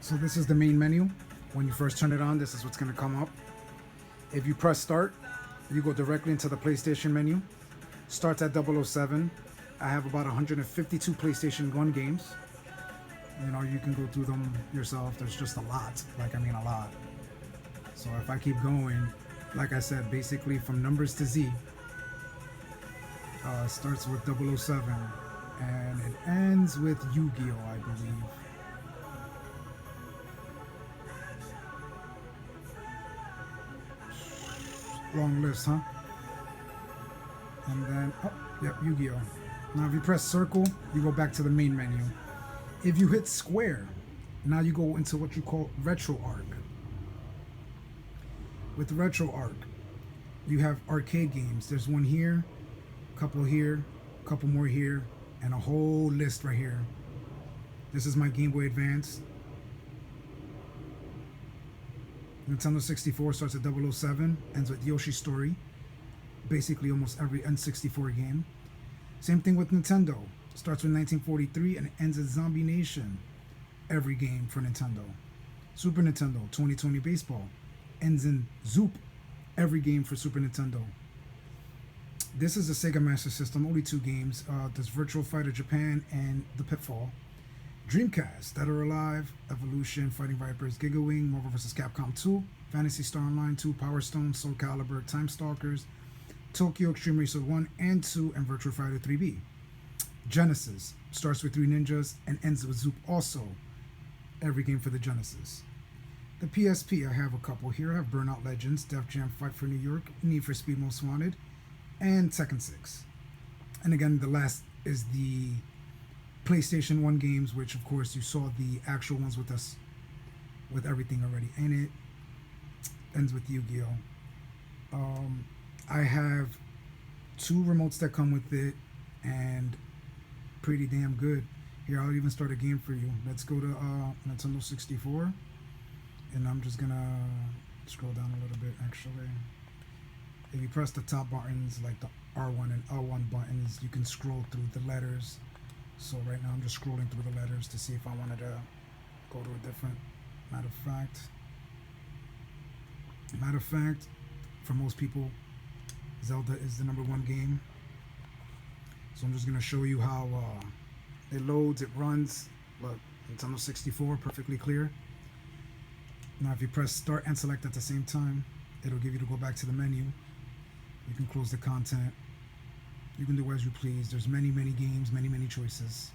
So this is the main menu. When you first turn it on, this is what's going to come up. If you press start, you go directly into the PlayStation menu. Starts at 007. I have about 152 PlayStation 1 games. You know, you can go through them yourself. There's just a lot. Like, I mean, a lot. So if I keep going, like I said, basically from numbers to Z, starts with 007 and it ends with Yu-Gi-Oh, I believe. Long list, huh? And then, oh, yep, Yu-Gi-Oh. Now if you press circle, you go back to the main menu. If you hit square, now you go into what you call RetroArch. With RetroArch, you have arcade games. There's one here, a couple here, a couple more here, and a whole list right here. This is my Game Boy Advance. Nintendo 64 starts at 007, ends with Yoshi's Story. Basically almost every N64 game. Same thing with Nintendo. Starts with 1943 and ends at Zombie Nation. Every game for Nintendo. Super Nintendo, 2020 Baseball. Ends in Zoop. Every game for Super Nintendo. This is a Sega Master System, only 2 games. There's Virtual Fighter Japan and The Pitfall. Dreamcast, Dead or Alive, Evolution, Fighting Vipers, Giga Wing, Marvel vs. Capcom 2, Phantasy Star Online 2, Power Stone, Soul Calibur, Time Stalkers, Tokyo Extreme Racer 1 and 2, and Virtua Fighter 3B. Genesis starts with 3 ninjas and ends with Zoop also. Every game for the Genesis. The PSP, I have a couple here. I have Burnout Legends, Def Jam Fight for New York, Need for Speed Most Wanted, and Tekken 6. And again, the last is the PlayStation 1 games, which of course you saw the actual ones with us, with everything already in it. Ends with Yu-Gi-Oh! I have 2 remotes that come with it, and pretty damn good. Here, I'll even start a game for you. Let's go to Nintendo 64, and I'm just gonna scroll down a little bit actually. If you press the top buttons, like the R1 and L1 buttons, you can scroll through the letters. So right now I'm just scrolling through the letters to see if I wanted to go to a different. Matter of fact, for most people, Zelda is the #1 game. So I'm just gonna show you how it loads, it runs. Look, Nintendo 64, perfectly clear. Now if you press start and select at the same time, it'll give you to go back to the menu. You can close the content. You can do as you please. There's many games, many choices.